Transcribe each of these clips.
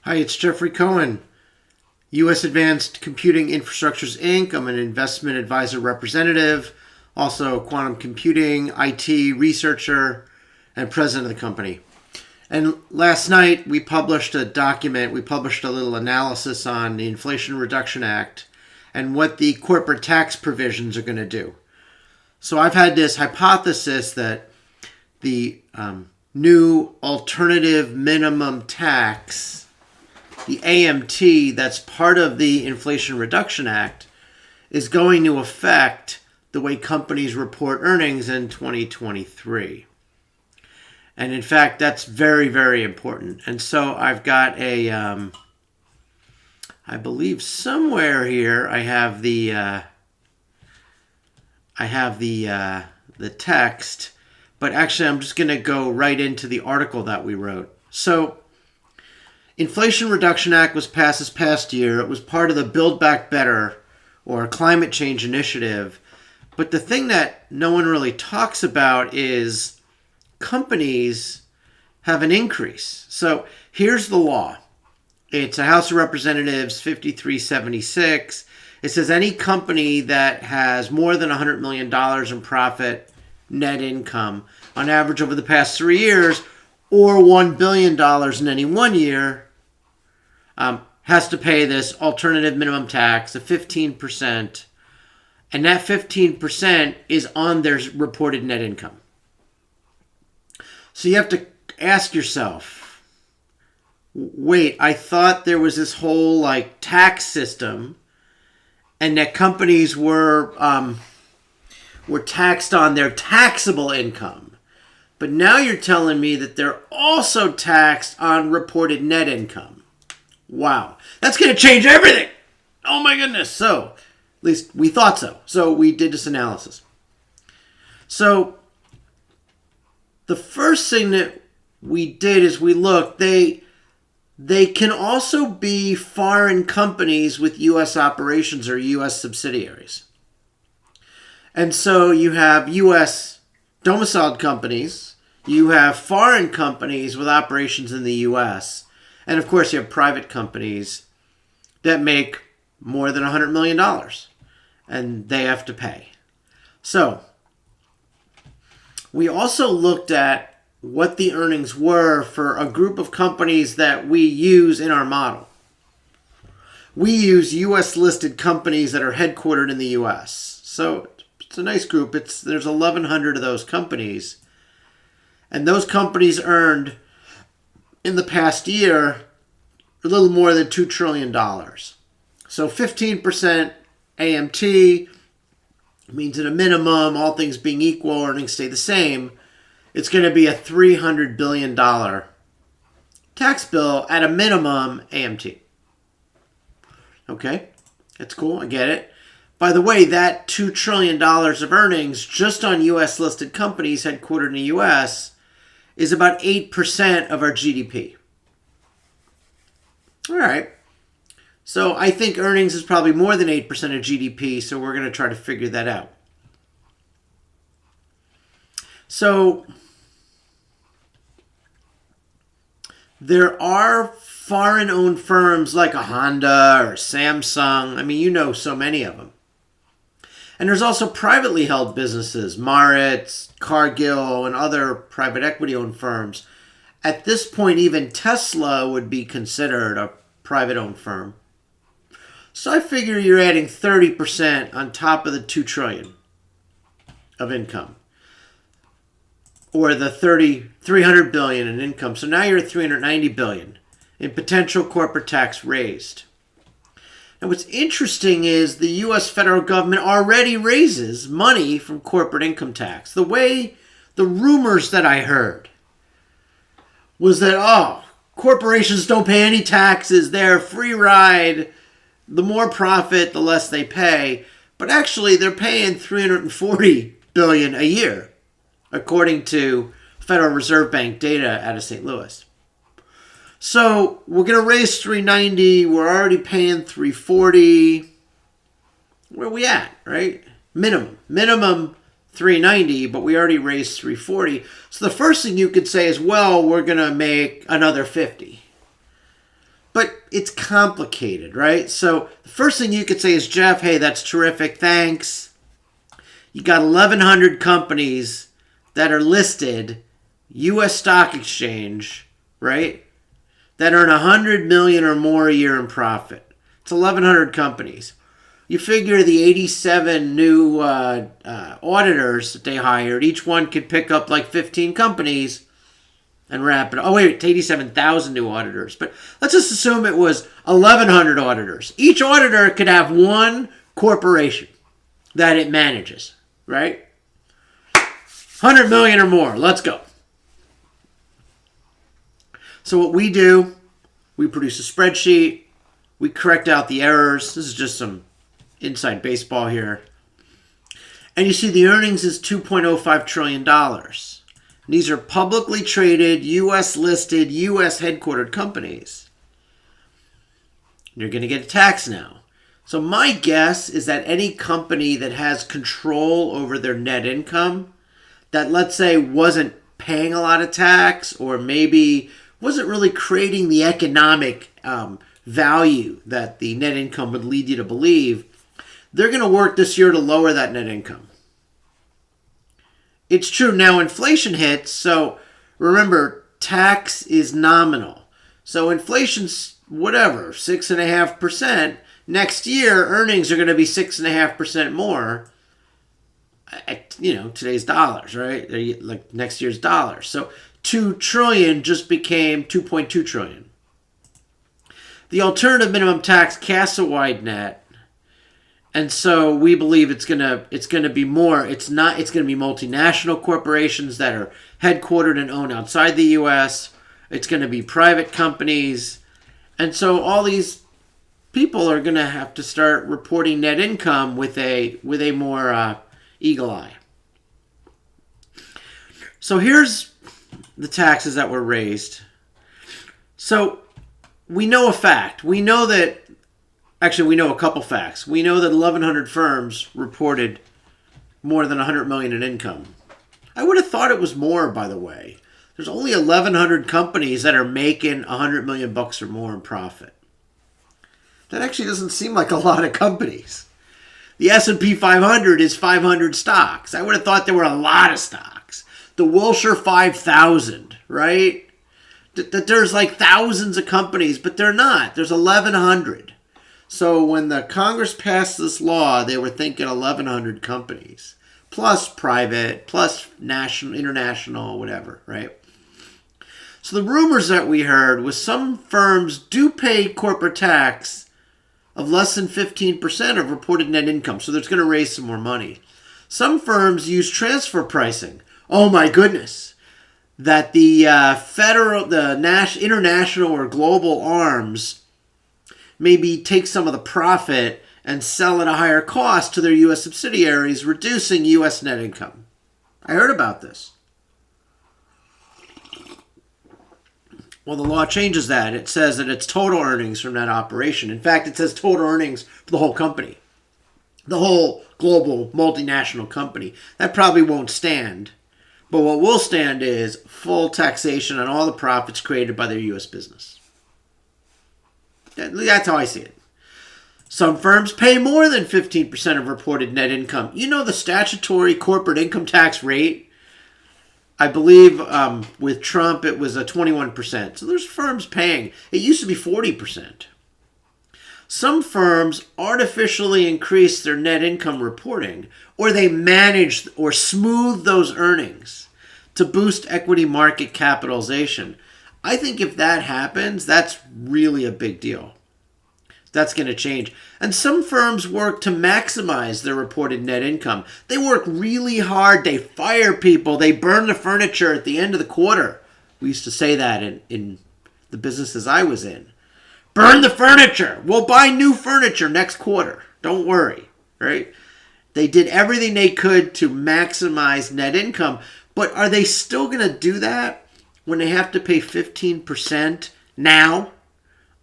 Hi, it's Jeffrey Cohen, U.S. Advanced Computing Infrastructures, Inc. I'm an investment advisor representative, also quantum computing, IT researcher, and president of the company. And last night we published a document, we published a little analysis on the Inflation Reduction Act and what the corporate tax provisions are going to do. So I've had this hypothesis that the new alternative minimum tax, the AMT, that's part of the Inflation Reduction Act, is going to affect the way companies report earnings in 2023. And in fact, that's very, very important. And so I've got a, I believe somewhere here I have the text, but actually I'm just going to go right into the article that we wrote. So Inflation Reduction Act was passed this past year. It was part of the Build Back Better or climate change initiative. But the thing that no one really talks about is companies have an increase. So here's the law. It's a House of Representatives 5376. It says any company that has more than $100 million in profit, net income, on average over the past 3 years, or $1 billion in any 1 year, has to pay this alternative minimum tax of 15%. And that 15% is on their reported net income. So you have to ask yourself, wait, I thought there was this whole tax system and that companies were taxed on their taxable income. But now you're telling me that they're also taxed on reported net income. Wow. That's going to change everything. Oh my goodness. So, at least we thought so. So we did this analysis. So the first thing that we did is we looked. They can also be foreign companies with U.S. operations or U.S. subsidiaries. And so you have U.S. domiciled companies. You have foreign companies with operations in the U.S. And of course, you have private companies that make more than $100 million. And they have to pay. So we also looked at what the earnings were for a group of companies that we use in our model. We use U.S. listed companies that are headquartered in the U.S. So it's a nice group. There's 1,100 of those companies. And those companies earned, in the past year, a little more than $2 trillion. So 15% AMT means at a minimum, all things being equal, earnings stay the same. It's going to be a $300 billion tax bill at a minimum AMT. Okay, that's cool. I get it. By the way, that $2 trillion of earnings just on U.S. listed companies headquartered in the U.S. is about 8% of our GDP. All right. So I think earnings is probably more than 8% of GDP, so we're going to try to figure that out. So there are foreign-owned firms like a Honda or Samsung. I mean, you know so many of them. And there's also privately held businesses, Maritz, Cargill, and other private equity-owned firms. At this point, even Tesla would be considered a private-owned firm. So I figure you're adding 30% on top of the $2 trillion of income, or the $300 billion in income. So now you're at $390 billion in potential corporate tax raised. Now what's interesting is the U.S. federal government already raises money from corporate income tax. The rumors that I heard was that, corporations don't pay any taxes, they're free ride. The more profit, the less they pay. But actually, they're paying $340 billion a year, according to Federal Reserve Bank data out of St. Louis. So we're going to raise $390. We're already paying $340. Where are we at, right? Minimum $390, but we already raised $340. So the first thing you could say is, well, we're going to make another $50. But it's complicated, right? So the first thing you could say is, Jeff, hey, that's terrific. Thanks. You got 1,100 companies that are listed, U.S. stock exchange, right? That earn $100 million or more a year in profit. It's 1,100 companies. You figure the 87 new auditors that they hired, each one could pick up like 15 companies and wrap it. Oh, wait, it's 87,000 new auditors. But let's just assume it was 1,100 auditors. Each auditor could have one corporation that it manages, right? 100 million or more. Let's go. So what we do, we produce a spreadsheet. We correct out the errors. This is just some inside baseball here. And you see the earnings is $2.05 trillion. These are publicly traded, U.S. listed, U.S. headquartered companies. You're going to get a tax now. So my guess is that any company that has control over their net income, that let's say wasn't paying a lot of tax or maybe wasn't really creating the economic value that the net income would lead you to believe, they're going to work this year to lower that net income. It's true. Now inflation hits, so remember, tax is nominal. So inflation's whatever, 6.5%. Next year, earnings are going to be 6.5% more at, today's dollars, right? Like next year's dollars. So $2 trillion just became $2.2 trillion. The alternative minimum tax casts a wide net. And so we believe it's gonna be more. It's going to be multinational corporations that are headquartered and owned outside the U.S. It's going to be private companies, and so all these people are going to have to start reporting net income with a more eagle eye. So here's the taxes that were raised. So we know a fact. We know that. Actually, we know a couple facts. We know that 1,100 firms reported more than $100 million in income. I would have thought it was more, by the way. There's only 1,100 companies that are making $100 million bucks or more in profit. That actually doesn't seem like a lot of companies. The S&P 500 is 500 stocks. I would have thought there were a lot of stocks. The Wilshire 5000, right? That there's like thousands of companies, but they're not. There's 1,100. So when the Congress passed this law, they were thinking 1,100 companies, plus private, plus national, international, whatever, right? So the rumors that we heard was some firms do pay corporate tax of less than 15% of reported net income, so that's going to raise some more money. Some firms use transfer pricing. Oh my goodness. That the international or global arms maybe take some of the profit and sell at a higher cost to their U.S. subsidiaries, reducing U.S. net income. I heard about this. Well, the law changes that. It says that it's total earnings from that operation. In fact, it says total earnings for the whole company. The whole global multinational company. That probably won't stand. But what will stand is full taxation on all the profits created by their U.S. business. That's how I see it. Some firms pay more than 15% of reported net income. You know the statutory corporate income tax rate? I believe with Trump it was a 21%. So there's firms paying. It used to be 40%. Some firms artificially increase their net income reporting, or they manage or smooth those earnings to boost equity market capitalization. I think if that happens, that's really a big deal. That's going to change. And some firms work to maximize their reported net income. They work really hard. They fire people. They burn the furniture at the end of the quarter. We used to say that in the businesses I was in. Burn the furniture. We'll buy new furniture next quarter. Don't worry, right? They did everything they could to maximize net income. But are they still going to do that when they have to pay 15% now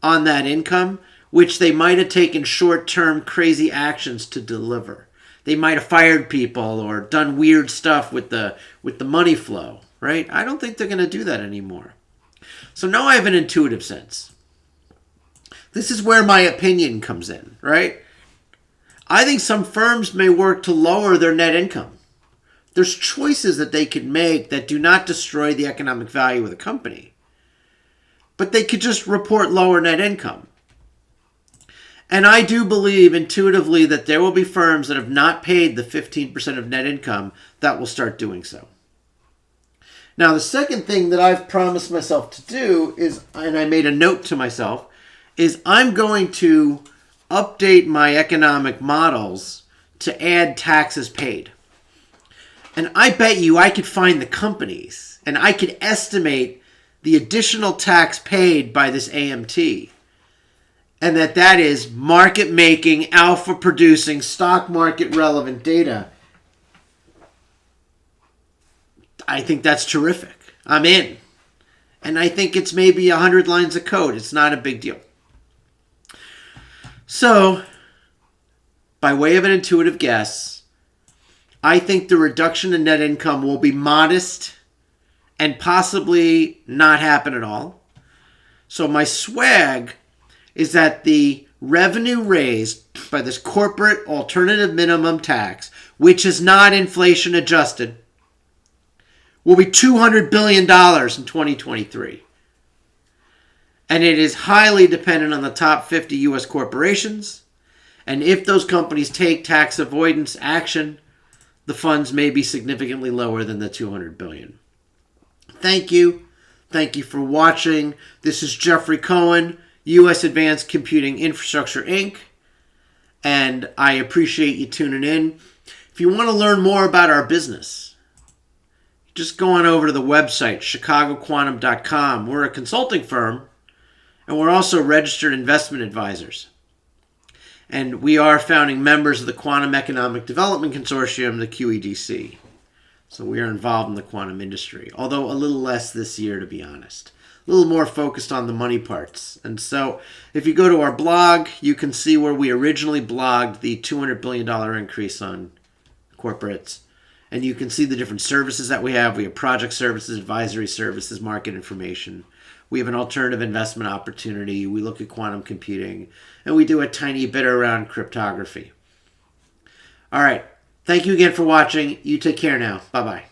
on that income, which they might have taken short-term crazy actions to deliver? They might have fired people or done weird stuff with the money flow, right? I don't think they're going to do that anymore. So now I have an intuitive sense. This is where my opinion comes in, right? I think some firms may work to lower their net income. There's choices that they could make that do not destroy the economic value of the company. But they could just report lower net income. And I do believe intuitively that there will be firms that have not paid the 15% of net income that will start doing so. Now, the second thing that I've promised myself to do is, and I made a note to myself, is I'm going to update my economic models to add taxes paid. And I bet you I could find the companies and I could estimate the additional tax paid by this AMT. And that is market making, alpha producing, stock market relevant data. I think that's terrific. I'm in. And I think it's maybe 100 lines of code. It's not a big deal. So, by way of an intuitive guess, I think the reduction in net income will be modest and possibly not happen at all. So my swag is that the revenue raised by this corporate alternative minimum tax, which is not inflation adjusted, will be $200 billion in 2023. And it is highly dependent on the top 50 U.S. corporations. And if those companies take tax avoidance action, the funds may be significantly lower than the $200 billion. Thank you. Thank you for watching. This is Jeffrey Cohen, U.S. Advanced Computing Infrastructure, Inc. And I appreciate you tuning in. If you want to learn more about our business, just go on over to the website, chicagoquantum.com. We're a consulting firm, and we're also registered investment advisors. And we are founding members of the Quantum Economic Development Consortium, the QEDC. So we are involved in the quantum industry, although a little less this year, to be honest. A little more focused on the money parts. And so if you go to our blog, you can see where we originally blogged the $200 billion increase on corporates. And you can see the different services that we have. We have project services, advisory services, market information. We have an alternative investment opportunity. We look at quantum computing. And we do a tiny bit around cryptography. All right. Thank you again for watching. You take care now. Bye-bye.